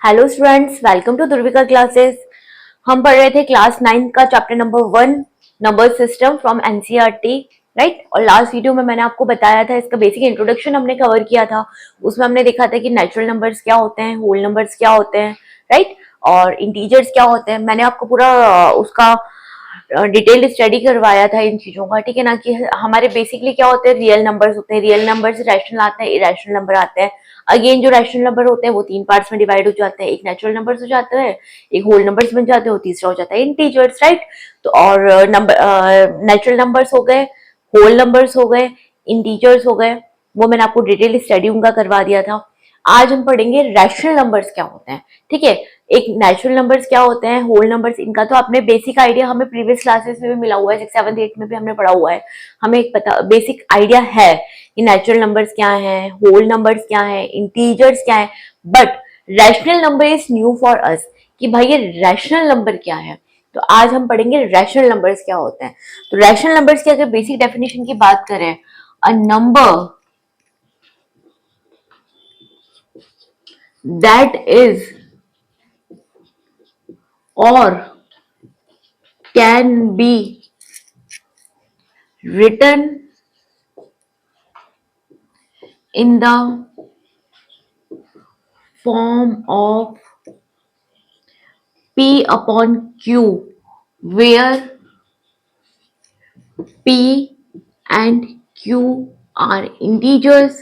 Hello students, welcome to Durvika classes. हम पढ़ रहे थे क्लास 9 का chapter number 1 number system from NCERT, right. और लास्ट वीडियो में मैंने आपको बताया था, इसका बेसिक इंट्रोडक्शन हमने कवर किया था। उसमें हमने देखा था कि नेचुरल नंबर्स क्या होते हैं, होल नंबर्स क्या होते हैं, राइट, और इंटीजर्स क्या होते हैं। मैंने आपको पूरा उसका डिटेल्ड स्टडी करवाया था इन चीजों का, ठीक है ना। कि हमारे बेसिकली क्या होते हैं, रियल नंबर्स होते हैं, रियल नंबर से रैशनल आते हैं, इरेशनल नंबर आते हैं। अगेन जो रैशनल नंबर होते हैं वो तीन पार्ट्स में डिवाइड हो जाते हैं, एक नेचुरल नंबर्स हो जाता है, एक होल नंबर्स बन जाते हैं, तीसरा हो जाता है इंटीजर्स, राइट। तो और नंबर नेचुरल नंबर्स हो गए, होल नंबर्स हो गए, इंटीजर्स हो गए, वो मैंने आपको डिटेल स्टडी उनका करवा दिया था। आज हम पढ़ेंगे रैशनल नंबर्स क्या होते हैं, ठीक है। एक नेचुरल नंबर्स क्या होते हैं, होल नंबर्स, इनका तो आपने बेसिक आइडिया हमें प्रीवियस क्लासेस में भी मिला हुआ है, 6, 7, 8 में भी हमने पढ़ा हुआ है। हमें एक पता बेसिक आइडिया है कि नेचुरल नंबर्स क्या हैं, होल नंबर्स क्या हैं, इंटीजर्स क्या है। But rational number is new for us, कि भाई ये रैशनल नंबर क्या है। तो आज हम पढ़ेंगे रैशनल नंबर्स क्या होते हैं। तो रैशनल नंबर्स की अगर बेसिक डेफिनेशन की बात करें, a number that is or can be written in the form of P upon Q, where P and Q are integers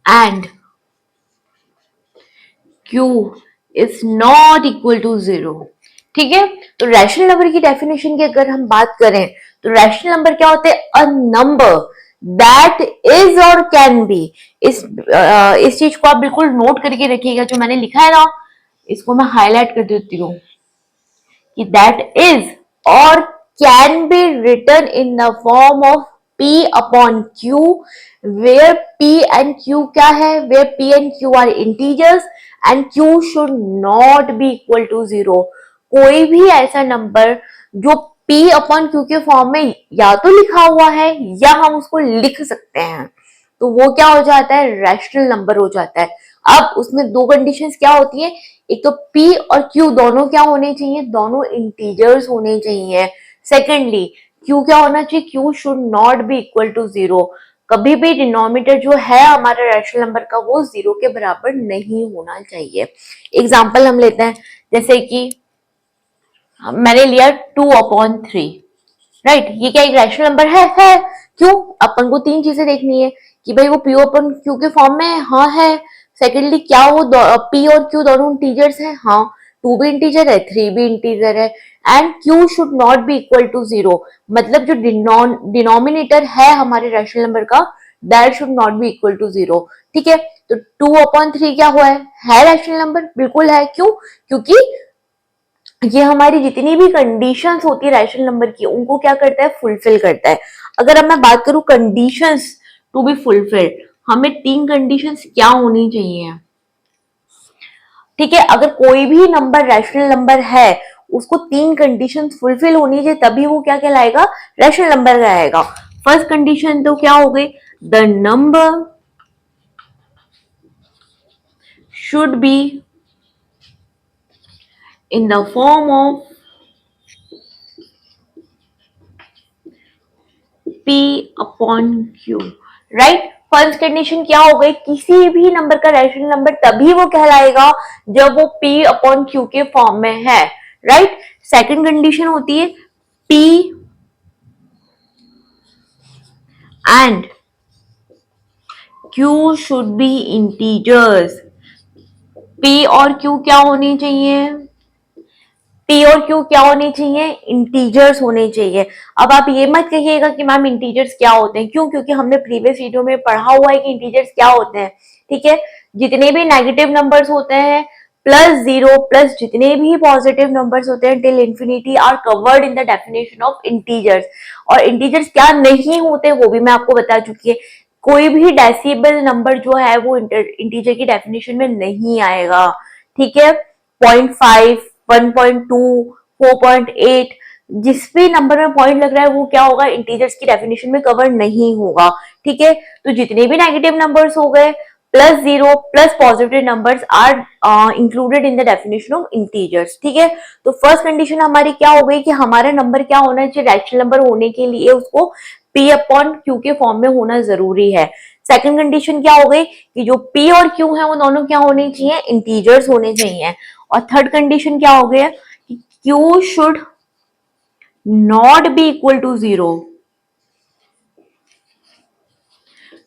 and Q is not equal to 0। ठीक है। तो rational number की definition की अगर हम बात करें तो रैशनल नंबर क्या होते हैं, अ नंबर दैट इज और कैन बी। इस चीज को आप बिल्कुल नोट करके रखिएगा, जो मैंने लिखा है ना इसको मैं हाईलाइट कर देती हूँ कि दैट इज और can be written in the form of P upon Q, where P and Q क्या है, where P and Q are integers and Q should not be equal to 0। कोई भी ऐसा नंबर जो P अपॉन Q के form में या तो लिखा हुआ है या हम उसको लिख सकते हैं, तो वो क्या हो जाता है, रैशनल नंबर हो जाता है। अब उसमें दो कंडीशंस क्या होती है, एक तो P और Q दोनों क्या होने चाहिए, दोनों इंटीजर्स होने चाहिए। सेकेंडली Q क्या होना चाहिए, Q should not be equal to 0। कभी भी डिनोमिनेटर जो है हमारा रैशनल नंबर का वो 0 के बराबर नहीं होना चाहिए। एग्जाम्पल हम लेते हैं, जैसे कि मैंने लिया 2/3, राइट। ये क्या एक रैशनल नंबर है। क्यों, अपन को तीन चीजें देखनी है कि भाई वो P अपन Q के फॉर्म में है, हाँ है। सेकेंडली क्या वो P और Q दोनों इंटीजर्स हैं, हाँ। 2 भी इंटीजर है, 3 भी इंटीजर है। And Q should not be equal to 0, मतलब जो डिनोमिनेटर है हमारे रैशनल नंबर का that should not be equal to 0। ठीक है। तो 2/3 क्या हुआ है रैशनल नंबर, बिल्कुल है। क्यों, क्योंकि ये हमारी जितनी भी कंडीशंस होती है रैशनल नंबर की उनको क्या करता है, फुलफिल करता है। अगर अब मैं बात करूं कंडीशंस टू बी फुलफिल्ड, हमें तीन कंडीशंस क्या होनी चाहिए, ठीक है। अगर कोई भी नंबर रैशनल नंबर है उसको तीन कंडीशंस फुलफिल होनी चाहिए, तभी वो क्या कहलाएगा, रैशनल नंबर कहलाएगा। फर्स्ट कंडीशन तो क्या हो गई, the number should be in the form of P upon Q, right. First condition क्या हो गई, किसी भी नंबर का रैशनल नंबर तभी वो कहलाएगा जब वो P अपॉन Q के फॉर्म में है, राइट। सेकंड कंडीशन होती है P and Q should be integers. P और Q क्या होनी चाहिए, P और Q क्या होने चाहिए, इंटीजर्स होने चाहिए। अब आप ये मत कहिएगा कि मैम इंटीजर्स क्या होते हैं, क्यों, क्योंकि हमने प्रीवियस वीडियो में पढ़ा हुआ है कि इंटीजर्स क्या होते हैं, ठीक है। जितने भी नेगेटिव नंबर्स होते हैं प्लस 0 प्लस जितने भी पॉजिटिव नंबर्स होते हैं till infinity are covered in the definition of integers. और इंटीजर्स क्या नहीं होते वो भी मैं आपको बता चुकी है। कोई भी डेसिबल नंबर जो है वो इंटीजर की डेफिनेशन में नहीं आएगा, ठीक है। 0.5, 1.2, 4.8, जिस भी नंबर में पॉइंट लग रहा है वो क्या होगा, इंटीजर्स की डेफिनेशन में कवर नहीं होगा, ठीक है। तो जितने भी नेगेटिव नंबर्स हो गए plus zero plus positive numbers are included in the definition of integers. ठीक है, तो फर्स्ट कंडीशन हमारी क्या हो गई कि हमारा नंबर क्या होना चाहिए, रैशनल नंबर होने के लिए उसको p अपॉन q के फॉर्म में होना जरूरी है। सेकंड कंडीशन क्या हो गई कि जो p और q है वो दोनों क्या होने चाहिए, इंटीजर्स होने चाहिए। और थर्ड कंडीशन क्या हो गया कि q should not be equal to zero.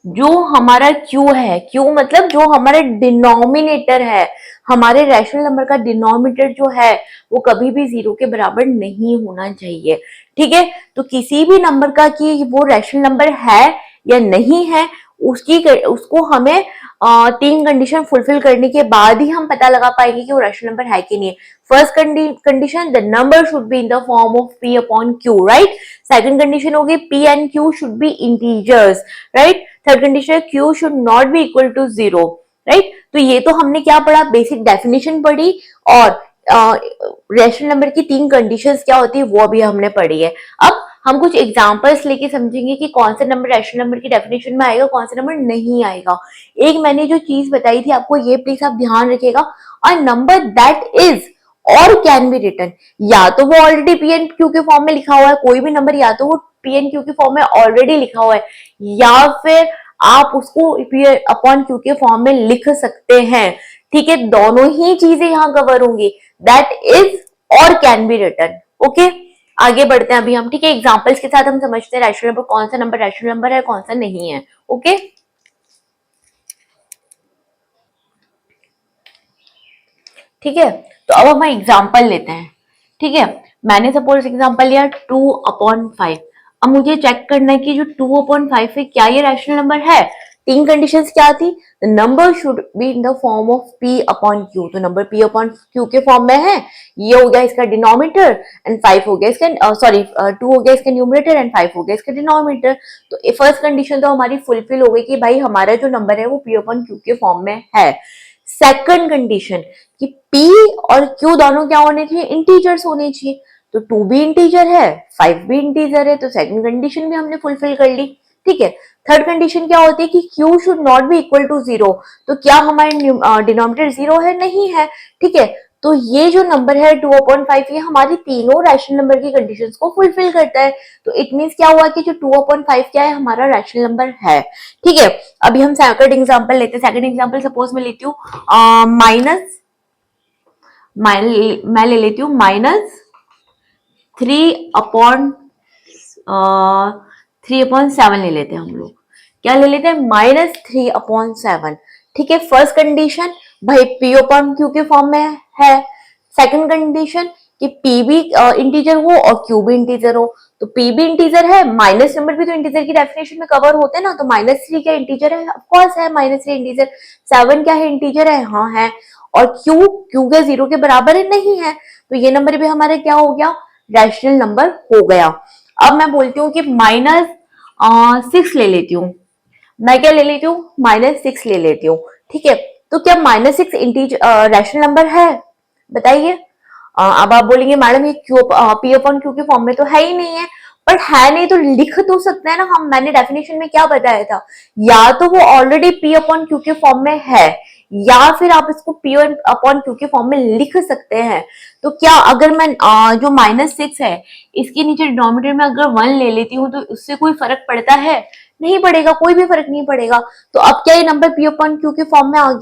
जो हमारा q है, q मतलब जो हमारा डिनोमिनेटर है, हमारे रैशनल नंबर का डिनोमिनेटर जो है वो कभी भी जीरो के बराबर नहीं होना चाहिए। ठीक है, तो किसी भी नंबर का कि वो रैशनल नंबर है या नहीं है उसको हमें तीन कंडीशन फुलफिल करने के बाद ही हम पता लगा पाएंगे कि वो रैशनल नंबर है कि नहीं है। First condition, the number should be in the form of p upon q, right. Second condition हो गई p and q should be integers, right. Third condition, q should not be equal to zero, right. तो ये तो हमने क्या पढ़ा, basic definition पढ़ी और रैशनल नंबर की तीन कंडीशंस क्या होती है वो भी हमने पढ़ी है। अब हम कुछ एग्जांपल्स लेके समझेंगे कि कौन सा नंबर रैशनल नंबर की डेफिनेशन में आएगा, कौन सा नंबर नहीं आएगा। एक मैंने जो चीज बताई थी आपको, ये प्लीज आप ध्यान रखिएगा, अ नंबर दैट इज और कैन बी रिटन, या तो वो ऑलरेडी पी एंड क्यू के फॉर्म में लिखा हुआ है, कोई भी नंबर या तो वो पी एंड क्यू के फॉर्म में ऑलरेडी लिखा हुआ है, या फिर आप उसको पी अपॉन क्यू के फॉर्म में लिख सकते हैं। ठीक है, दोनों ही चीजें यहाँ कवर होंगी, दैट इज और कैन बी रिटन। ओके, आगे बढ़ते हैं अभी हम। ठीक है, एग्जांपल्स के साथ हम समझते हैं रैशनल नंबर, कौन सा नंबर रैशनल नंबर है, कौन सा नहीं है। ओके, ठीक है, तो अब हम एग्जांपल लेते हैं। ठीक है, मैंने सपोज एग्जांपल लिया 2/5। अब मुझे चेक करना है कि जो 2/5 है क्या ये रैशनल नंबर है। तीन कंडीशंस क्या थी, the number should be in the form of p upon q, तो नंबर p अपॉन q के फॉर्म में है, ये हो गया इसका डिनोमिनेटर एंड 5 हो गया इसका सॉरी 2 हो गया इसका न्यूमरेटर एंड 5 हो गया इसका डिनोमिनेटर। तो फर्स्ट कंडीशन तो हमारी फुलफिल हो गई कि भाई हमारा जो नंबर है वो p अपॉन q के फॉर्म में है। सेकंड कंडीशन कि p और q दोनों क्या होने चाहिए, इंटीजर्स होने चाहिए। तो 2 भी इंटीजर है, 5 भी इंटीजर है, तो सेकंड कंडीशन भी हमने फुलफिल कर ली। ठीक है, थर्ड कंडीशन क्या होती है कि q should not be equal to zero, तो क्या हमारे डिनोमिनेटर जीरो है, नहीं है। ठीक है, तो ये जो नंबर है 2/5 ये हमारी तीनों रैशनल नंबर की कंडीशंस को फुलफिल करता है। तो इट मींस क्या हुआ कि जो 2/5 क्या है, हमारा रैशनल नंबर है। ठीक है, अभी हम सेकंड एग्जांपल लेते हैं। सेकंड एग्जांपल सपोज मैं लेती हूँ मैं ले लेती हूँ -3/7 ले लेते हैं हम लोग। क्या ले लेते हैं, -3/7। ठीक है, फर्स्ट कंडीशन भाई p अपॉन q के फॉर्म में है। सेकंड कंडीशन कि p भी इंटीजर हो और q भी इंटीजर हो। तो p भी इंटीजर है, माइनस नंबर भी तो इंटीजर की डेफिनेशन में कवर होते हैं ना, तो -3 क्या इंटीजर है, ऑफ कोर्स है -3 इंटीजर। 7 क्या है, इंटीजर है, हाँ है। और q के जीरो के बराबर है, नहीं है। तो ये नंबर भी हमारा क्या हो गया, रैशनल नंबर हो गया। अब मैं बोलती हूँ कि -6 ले लेती हूँ। मैं क्या ले लेती हूँ, -6 ले लेती हूँ। ठीक है, तो क्या -6 इंटीजर रैशनल नंबर है, बताइए। अब आप बोलेंगे मैडम ये क्यू p अपॉन क्यू के फॉर्म में तो है ही नहीं है, पर है नहीं तो लिख तो सकते हैं ना हम। मैंने डेफिनेशन में क्या बताया था, या तो वो ऑलरेडी p अपॉन क्यू के फॉर्म में है, या फिर आप इसको p अपॉन क्यू के फॉर्म में लिख सकते हैं। तो क्या अगर मैं जो -6 है इसके नीचे डिनोमिनेटर में अगर 1 ले लेती हूँ तो उससे कोई फर्क पड़ता है, नहीं पड़ेगा, कोई भी फर्क नहीं पड़ेगा। तो अब क्या ये नंबर p अपॉन क्यू के फॉर्म में आ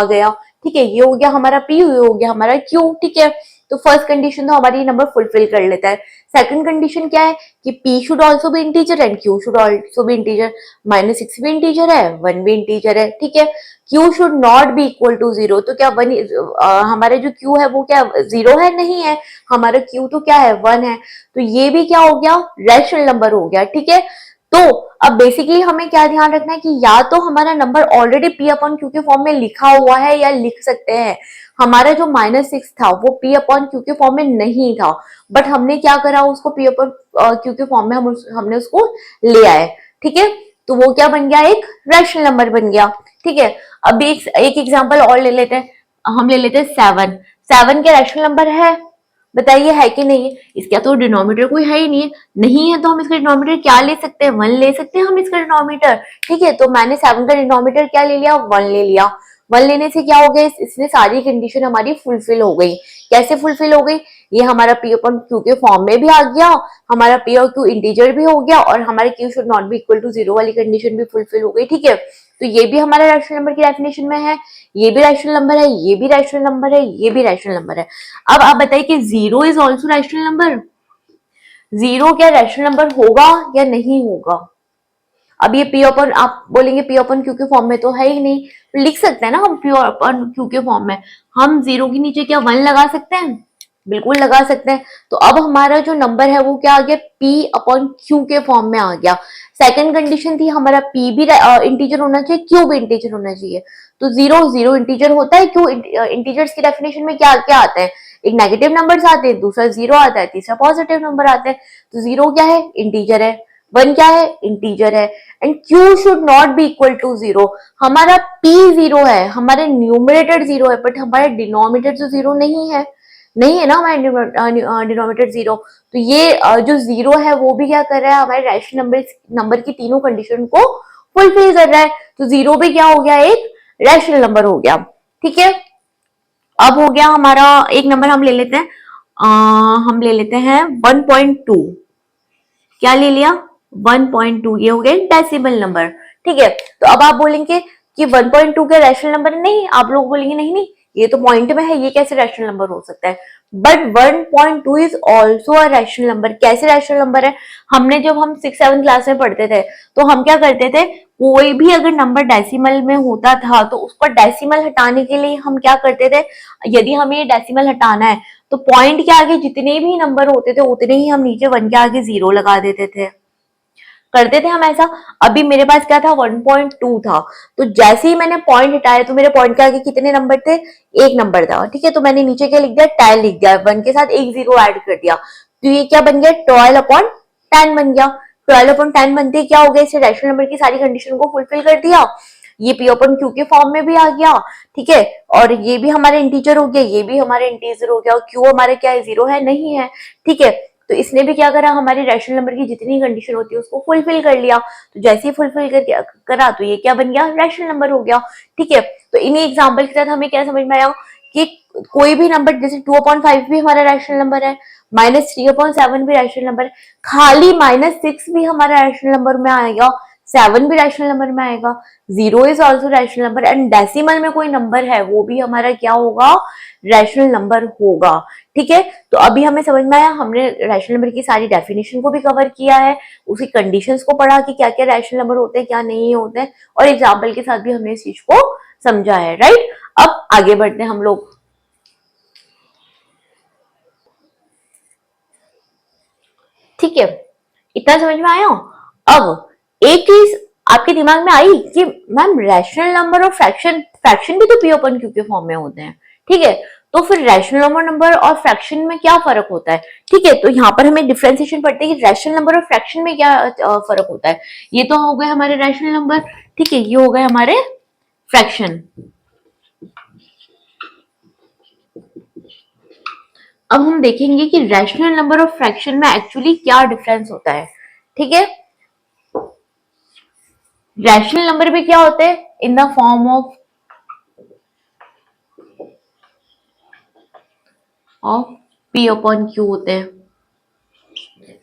गया। ठीक है, ये हो गया हमारा p, ये हो गया हमारा q। ठीक है, तो फर्स्ट कंडीशन तो हमारी नंबर फुलफिल कर लेता है। सेकंड कंडीशन क्या है कि p should also be integer and q should also be integer. -6 भी इंटीजर है, 1 भी इंटीजर है। ठीक है, q should not be equal to zero, तो क्या हमारे जो q है वो क्या जीरो है, नहीं है। हमारा q तो क्या है, 1 है। तो ये भी क्या हो गया, रैशनल नंबर हो गया। ठीक है, तो अब बेसिकली हमें क्या ध्यान रखना है कि या तो हमारा number already p upon q के फॉर्म में लिखा हुआ है या लिख सकते हैं। हमारा जो -6 था वो p अपॉन q के फॉर्म में नहीं था, बट हमने क्या करा, उसको p अपॉन q के फॉर्म में हमने उसको ले आए। ठीक है, तो वो क्या बन गया, एक रैशनल नंबर बन गया। ठीक है, अब एक एग्जांपल और ले लेते हैं, हम ले लेते हैं 7। 7 क्या रैशनल नंबर है, बताइए है कि नहीं है? इसका तो डिनोमिनेटर कोई है ही नहीं है, नहीं है तो हम इसका डिनोमिनेटर क्या ले सकते हैं, 1 ले सकते हैं हम इसका डिनोमिनेटर। ठीक है, तो मैंने 7 का डिनोमिनेटर क्या ले लिया, 1 ले लिया। 1 लेने से क्या हो गया, इसने सारी कंडीशन हमारी फुलफिल हो गई। कैसे फुलफिल हो गई, ये हमारा पी अपॉन क्यू के फॉर्म में भी आ गया, हमारा पी और क्यू इंटीजर भी हो गया, और हमारे q should not be equal to 0 वाली कंडीशन भी फुलफिल हो गई। ठीक है, तो ये भी हमारा रैशनल नंबर की डेफिनेशन में है, ये भी रैशनल नंबर है, ये भी रैशनल नंबर है, ये भी रैशनल नंबर है। अब आप बताइए कि 0 इज ऑल्सो रैशनल नंबर। 0 क्या रैशनल नंबर होगा या नहीं होगा? अब ये पी अपन, आप बोलेंगे पी अपन क्यू के फॉर्म में तो है ही नहीं, तो लिख सकते हैं ना हम पी अपन क्यू के फॉर्म में। हम 0 के नीचे क्या 1 लगा सकते हैं, बिल्कुल लगा सकते हैं। तो अब हमारा जो नंबर है वो क्या आ गया, पी अपॉन क्यू के फॉर्म में आ गया। सेकंड कंडीशन थी हमारा पी भी इंटीजर होना चाहिए, क्यू भी इंटीजर होना चाहिए। तो 0 0 इंटीजर होता है, क्यू इंटीजर्स की डेफिनेशन में क्या क्या आता है, एक नेगेटिव नंबर आते हैं, दूसरा 0 आता है, तीसरा पॉजिटिव नंबर आते हैं। तो 0 क्या है, इंटीजर है, 1 क्या है, इंटीजर है, and q should not be equal to 0। हमारा p 0 है, हमारे न्यूमरेटर 0 है, बट हमारे डिनोमिनेटर तो 0 नहीं है, नहीं है ना हमारे डिनोमिनेटर 0। तो ये जो 0 है वो भी क्या कर रहा है, हमारे रैशनल नंबर की तीनों कंडीशन को फुलफिल कर रहा है। तो 0 भी क्या हो गया, एक रैशनल नंबर हो गया। ठीक है, अब हो गया हमारा एक नंबर हम ले लेते हैं, हम ले लेते हैं 1.2। क्या ले लिया, 1.2, ये हो गया डेसिमल नंबर। ठीक है, तो अब आप बोलेंगे कि 1.2 के रैशनल नंबर नहीं, आप लोग बोलेंगे नहीं नहीं ये तो पॉइंट में है, ये कैसे रैशनल नंबर हो सकता है, but 1.2 is also a rational number. कैसे रैशनल नंबर है, हमने जब हम 6-7 क्लास में पढ़ते थे तो हम क्या करते थे, कोई भी अगर नंबर डेसिमल में होता था तो उसको डेसिमल हटाने के लिए हम क्या करते थे, यदि हमें ये डेसिमल हटाना है तो पॉइंट के आगे जितने भी नंबर होते थे उतने ही हम नीचे 1 के आगे 0 लगा देते थे, करते थे हम ऐसा। अभी मेरे पास क्या था, 1.2 था, तो जैसे ही मैंने पॉइंट हटाया तो मेरे पॉइंट के आगे कितने नंबर थे, एक नंबर था। ठीक है, तो मैंने नीचे क्या लिख दिया, 10 लिख दिया, 1 के साथ एक 0 ऐड कर दिया, तो ये क्या बन गया, 12/10 बन गया। 12/10 बनते क्या हो गया, इसे रैशनल नंबर की सारी कंडीशन को फुलफिल कर दिया, ये पी ओपन क्यू के फॉर्म में भी आ गया। ठीक है, और ये भी हमारे इंटीजर हो गया, ये भी हमारे इंटीजर हो गया, और क्यू हमारे क्या है, 0 है, नहीं है। ठीक है, तो इसने भी क्या करा, हमारे रैशनल नंबर की जितनी कंडीशन होती है उसको फुलफिल कर लिया। तो जैसे ही फुलफिल कर करा तो ये क्या बन गया, रैशनल नंबर हो गया। ठीक है, तो इन्हीं एग्जांपल के साथ हमें क्या समझ में आया कि कोई भी नंबर, जैसे 2/5 भी हमारा रैशनल नंबर है, -3/7 भी रैशनल नंबर है, खाली -6 भी हमारा रैशनल नंबर में आएगा, 7 भी रैशनल नंबर में आएगा, 0 is also rational number, and decimal में कोई नंबर है वो भी हमारा क्या होगा, रैशनल नंबर होगा। ठीक है, तो अभी हमें समझ में आया, हमने रैशनल नंबर की सारी डेफिनेशन को भी कवर किया है, उसकी कंडीशंस को पढ़ा कि क्या क्या रैशनल नंबर होते हैं, क्या नहीं होते हैं, और एग्जाम्पल के साथ भी हमने इस चीज को समझा है। राइट, अब आगे बढ़ते हैं हम लोग। ठीक है, इतना समझ में आया। अब एक चीज आपके दिमाग में आई कि मैम रैशनल नंबर और फ्रैक्शन, फ्रैक्शन भी तो पी ओपन क्यू के फॉर्म में होते हैं। ठीक है, तो फिर रैशनल नंबर और फ्रैक्शन में क्या फर्क होता है? ठीक है, तो यहाँ पर हमें डिफरेंशिएशन पढ़ते हैं कि रैशनल नंबर और फ्रैक्शन में क्या फर्क होता है। ये तो हो गए हमारे रैशनल नंबर, ठीक है, ये हो गए हमारे फ्रैक्शन। अब हम देखेंगे कि रैशनल नंबर और फ्रैक्शन में एक्चुअली क्या डिफरेंस होता है। ठीक है, रैशनल नंबर भी क्या होते हैं, इन the form of P upon Q होते हैं।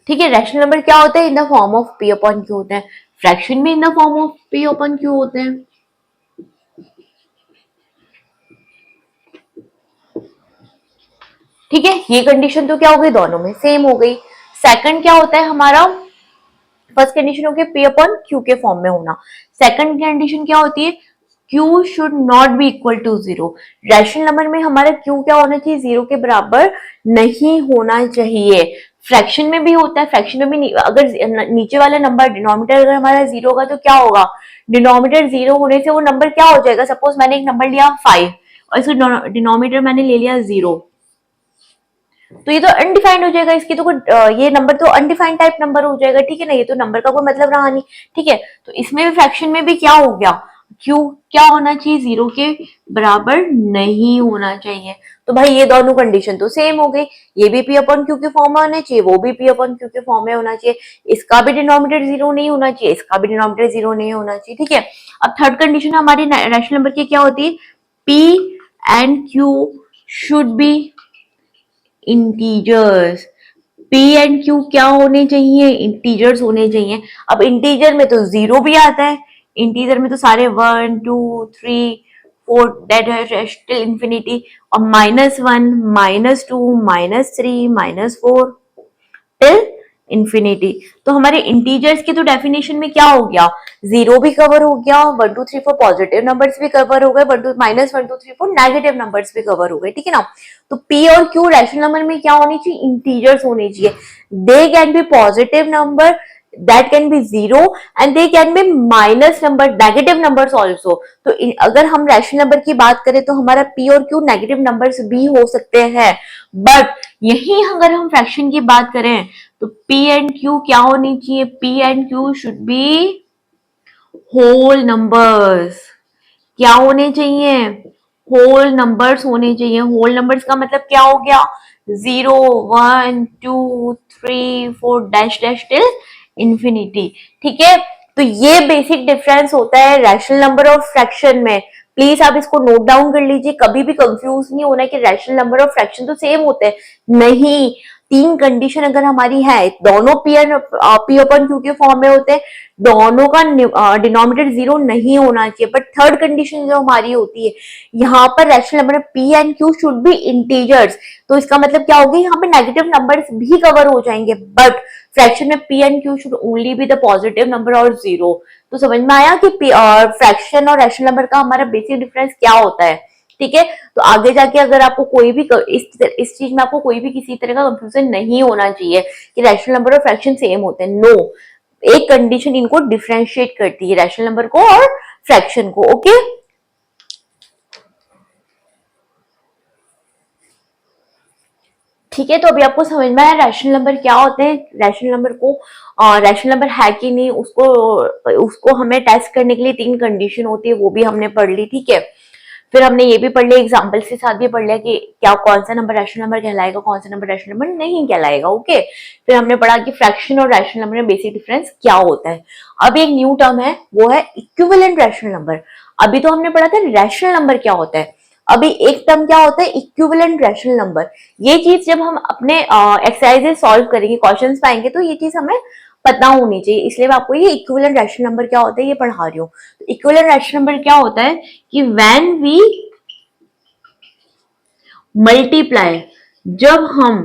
ठीक है, रैशनल नंबर क्या होते हैं, इन the form of P upon Q होते हैं, फ्रैक्शन भी इन the form of P upon Q होते हैं। ठीक है, ये कंडीशन तो क्या हो गई, दोनों में सेम हो गई। सेकंड क्या होता है हमारा, फर्स्ट कंडीशन हो गया पी अपॉन क्यू के फॉर्म में होना, सेकंड कंडीशन क्या होती है, Q should not be equal to 0। Rational number में हमारा Q क्या होना चाहिए, 0 के बराबर नहीं होना चाहिए। फ्रैक्शन में भी होता है, फ्रैक्शन में भी अगर नीचे वाला नंबर डिनोमिनेटर अगर हमारा 0 होगा तो क्या होगा, डिनोमिनेटर 0 होने से वो नंबर क्या हो जाएगा, सपोज मैंने एक नंबर लिया 5 और इसका डिनोमिनेटर मैंने ले लिया 0, तो ये तो अनडिफाइंड हो जाएगा, इसकी तो ये नंबर तो अनडिफाइंड टाइप नंबर हो जाएगा। ठीक है ना, ये तो नंबर का कोई मतलब रहा नहीं। ठीक है, तो इसमें भी फ्रैक्शन में भी क्या हो गया, क्यू क्या होना चाहिए, 0 के बराबर नहीं होना चाहिए। तो भाई ये दोनों कंडीशन तो सेम हो गई, ये भी पी अपॉन क्यू के फॉर्म में होना चाहिए, वो भी पी अपॉन क्यू के फॉर्म में होना चाहिए। इसका भी डिनोमिनेटर 0 नहीं होना चाहिए, इसका भी डिनोमिनेटर 0 नहीं होना चाहिए। ठीक है, अब थर्ड कंडीशन हमारी रैशनल नंबर की क्या होती है, P and Q should be integers. P and Q क्या होने चाहिए, इंटीजर्स होने चाहिए। अब इंटीजर में तो 0 भी आता है, इंटीजर में तो सारे 1 2 3 4 दैट है टिल इंफिनिटी, और -1 -2 -3 -4 टिल इंफिनिटी। तो हमारे इंटीजर्स की तो डेफिनेशन में क्या हो गया, 0 भी कवर हो गया, 1 2 3 4 पॉजिटिव नंबर्स भी कवर हो गए, -1 2 3 4 नेगेटिव नंबर्स भी कवर हो गए। ठीक है ना, तो पी और क्यू रैशनल नंबर में क्या होनी चाहिए, इंटीजर्स होने चाहिए। They can be positive number, that can be zero and they can be minus number negative numbers also। तो अगर हम रैशनल नंबर की बात करें तो हमारा p और q नेगेटिव नंबर्स भी हो सकते हैं, बट यही अगर हम फ्रैक्शन की बात करें तो p एंड q क्या होनी चाहिए, p and q should be whole numbers. क्या होने चाहिए, होल नंबर्स होने चाहिए। होल नंबर्स का मतलब क्या हो गया, 0 1 2 3 4 डैश डैश टिल इंफिनिटी। ठीक है, तो ये बेसिक डिफरेंस होता है रैशनल नंबर और फ्रैक्शन में। प्लीज आप इसको नोट डाउन कर लीजिए, कभी भी कंफ्यूज नहीं होना कि रैशनल नंबर और फ्रैक्शन तो सेम होते हैं, नहीं। तीन कंडीशन अगर हमारी है, दोनों पी अपन क्यू के फॉर्म में होते हैं, दोनों का डिनोमिनेटर 0 नहीं होना चाहिए। बट थर्ड कंडीशन जो हमारी होती है, यहाँ पर rational number P and Q should be integers. तो इसका मतलब क्या होगा, यहाँ पे नेगेटिव नंबर्स भी कवर हो जाएंगे, बट फ्रैक्शन में P and Q should only be the positive number और 0। तो समझ में आया कि फ्रैक्शन और रैशनल नंबर का हमारा बेसिक डिफरेंस क्या होता है। ठीक है, तो आगे जाके अगर आपको कोई भी इस चीज में आपको कोई भी किसी तरह का कंफ्यूजन नहीं होना चाहिए कि रैशनल नंबर और फ्रैक्शन सेम होते हैं, नो। एक कंडीशन इनको डिफरेंशिएट करती है, रैशनल नंबर को और फ्रैक्शन को। ओके, ठीक है, तो अभी आपको समझ में आया रैशनल नंबर क्या होते हैं। रैशनल नंबर को रैशनल नंबर है कि नहीं, उसको उसको हमें टेस्ट करने के लिए तीन कंडीशन होती है, वो भी हमने पढ़ ली। ठीक है, फिर हमने ये भी पढ़ लिया, एग्जाम्पल्स के साथ भी पढ़ लिया कि क्या कौन सा नंबर रैशनल नंबर कहलाएगा, कौन सा नंबर रैशनल नंबर नहीं कहलाएगा। ओके, फिर हमने पढ़ा कि फ्रैक्शन और रैशनल नंबर में बेसिक डिफरेंस क्या होता है। अब एक न्यू टर्म है, वो है इक्विवेलेंट रैशनल नंबर। अभी तो हमने पढ़ा था रैशनल नंबर क्या होता है, अभी एक टर्म क्या होता है, इक्विवेलेंट रैशनल नंबर। ये चीज जब हम अपने एक्सरसाइजेस सॉल्व करेंगे, क्वेश्चंस पाएंगे, तो ये चीज हमें पता होनी चाहिए, इसलिए मैं आपको ये इक्विवेलेंट रैशनल नंबर क्या होता है ये पढ़ा रही हूँ। तो इक्विवेलेंट रैशनल नंबर क्या होता है कि व्हेन वी मल्टीप्लाई, जब हम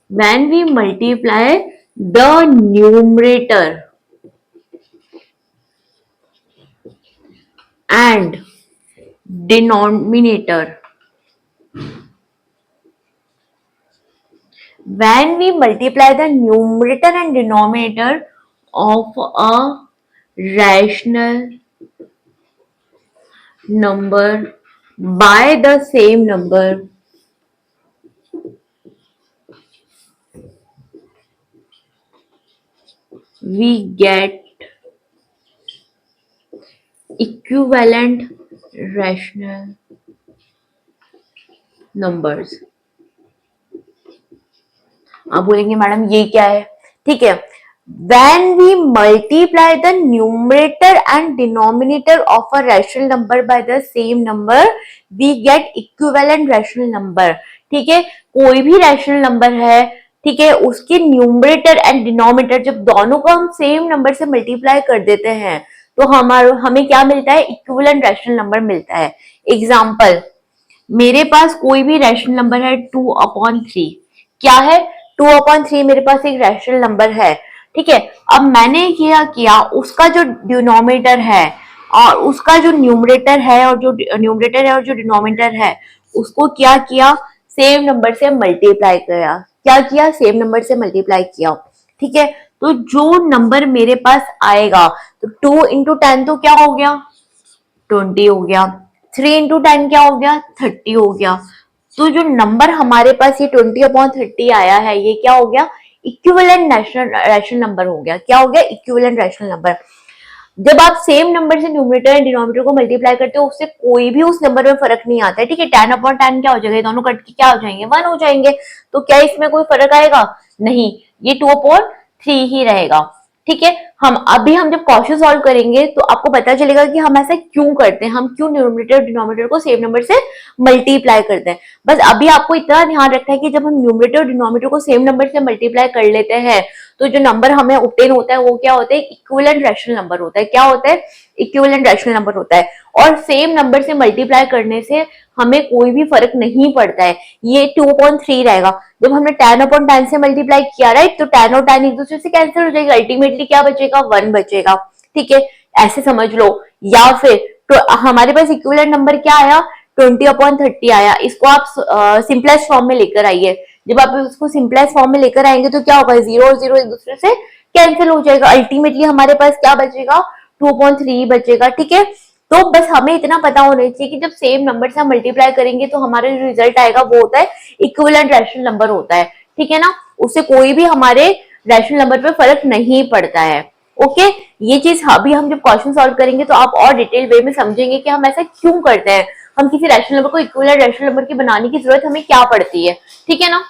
when we multiply the numerator and denominator, when we multiply the numerator and denominator of a rational number by the same number, we get equivalent rational numbers। आप बोलेंगे madam ये क्या है, ठीक है, when we multiply the numerator and denominator of a rational number by the same number we get equivalent rational number। ठीक है, कोई भी रैशनल नंबर है, ठीक है, उसके न्यूमरेटर एंड डिनोमिनेटर जब दोनों को हम सेम नंबर से मल्टीप्लाई कर देते हैं तो हमें क्या मिलता है, इक्विवेलेंट रैशनल नंबर मिलता है। एग्जाम्पल, मेरे पास कोई भी रैशनल नंबर है 2/3, क्या है 2/3 मेरे पास एक रैशनल नंबर है। ठीक है, अब मैंने क्या किया, उसका जो डिनोमिनेटर है और उसका जो न्यूमरेटर है और जो डिनोमिनेटर है उसको क्या किया, सेम नंबर से मल्टीप्लाई किया। क्या किया, सेम नंबर से मल्टीप्लाई किया। ठीक है, तो जो नंबर मेरे पास आएगा, तो 2 × 10 तो क्या हो गया, 20 हो गया, 3 × 10 क्या हो गया, 30 हो गया। तो जो नंबर हमारे पास ये 20/30 आया है, ये क्या हो गया, इक्विवेलेंट रैशनल नंबर हो गया। क्या हो गया, इक्विवेलेंट रैशनल नंबर। जब आप सेम नंबर से न्यूमरेटर एंड डिनोमिनेटर को मल्टीप्लाई करते हो उससे कोई भी उस नंबर में फर्क नहीं आता है, ठीक है। 10/10 क्या हो जाएगा, दोनों कट के क्या हो जाएंगे, 1 हो जाएंगे। तो क्या इसमें कोई फर्क आएगा, नहीं, ये 2/3 ही रहेगा, ठीक है। हम जब क्वेश्चन सॉल्व करेंगे तो आपको पता चलेगा कि हम ऐसा क्यों करते हैं, हम क्यों न्यूमरेटर और डिनोमिनेटर को सेम नंबर से मल्टीप्लाई करते हैं। बस अभी आपको इतना ध्यान रखना है कि जब हम न्यूमरेटर और डिनोमिनेटर को सेम नंबर से मल्टीप्लाई कर लेते हैं तो जो नंबर हमें ऑब्टेन होता है वो क्या होता है, इक्विवेलेंट रैशनल नंबर होता है। क्या होता है, इक्विवेलेंट रैशनल नंबर होता है। और सेम नंबर से मल्टीप्लाई करने से हमें कोई भी फर्क नहीं पड़ता है, ये 2/3 रहेगा। जब हमने 10/10 से मल्टीप्लाई किया, राइट, तो 10 और 10 एक दूसरे से कैंसिल हो जाएगा, अल्टीमेटली क्या बचेगा, 1 बचेगा, ठीक है, ऐसे समझ लो। या फिर तो हमारे पास इक्विवेलेंट नंबर क्या आया, 20/30 आया। इसको आप सिंपलेस्ट फॉर्म में लेकर आइए। जब आप उसको सिंपलेस्ट फॉर्म में लेकर आएंगे तो क्या होगा, 0 और 0 एक दूसरे से कैंसिल हो जाएगा, अल्टीमेटली हमारे पास क्या बचेगा, 2/3 बचेगा, ठीक है। तो बस हमें इतना पता होना चाहिए कि जब सेम नंबर से हम मल्टीप्लाई करेंगे तो हमारा जो रिजल्ट आएगा वो होता है इक्विवेलेंट रैशनल नंबर होता है, ठीक है ना। उससे कोई भी हमारे रैशनल नंबर पे फर्क नहीं पड़ता है, ओके। ये चीज अभी हम जब क्वेश्चन सॉल्व करेंगे तो आप और डिटेल वे में समझेंगे कि हम ऐसा क्यों करते हैं, हम किसी रैशनल नंबर को इक्विवेलेंट रैशनल नंबर की बनाने की जरूरत हमें क्या पड़ती है, ठीक है ना।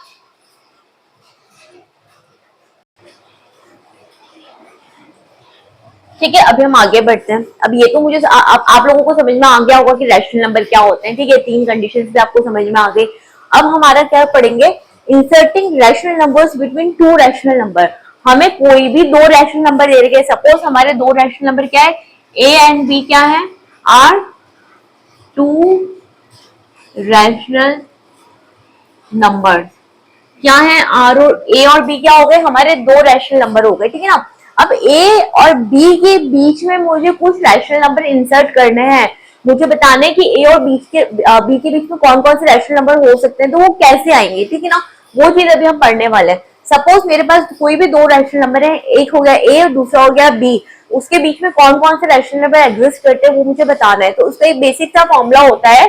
ठीक है, अभी हम आगे बढ़ते हैं। अब ये तो मुझे आप लोगों को समझ में आ गया होगा कि रैशनल नंबर क्या होते हैं, ठीक है, 3 कंडीशन से आपको समझ में आ गई। अब हमारा क्या पढ़ेंगे, inserting rational numbers between two rational number. हमें कोई भी दो रैशनल नंबर दे रखे, सपोज हमारे दो रैशनल नंबर क्या है, ए एंड बी क्या है, आर टू रैशनल नंबर। क्या है, आर और ए और बी क्या हो गए, हमारे दो रैशनल नंबर हो गए, ठीक है ना। अब ए और बी के बीच में मुझे कुछ रैशनल नंबर इंसर्ट करने हैं, मुझे बताना है कि ए और बी के बीच में कौन कौन से रैशनल नंबर हो सकते हैं, तो वो कैसे आएंगे, ठीक है ना। वो चीज अभी हम पढ़ने वाले हैं। सपोज मेरे पास कोई भी दो रैशनल नंबर है, एक हो गया ए और दूसरा हो गया बी, उसके बीच में कौन कौन से रैशनल नंबर एग्जिस्ट करते हैं वो मुझे बताना है। तो उसका एक बेसिक सा फॉर्मूला होता है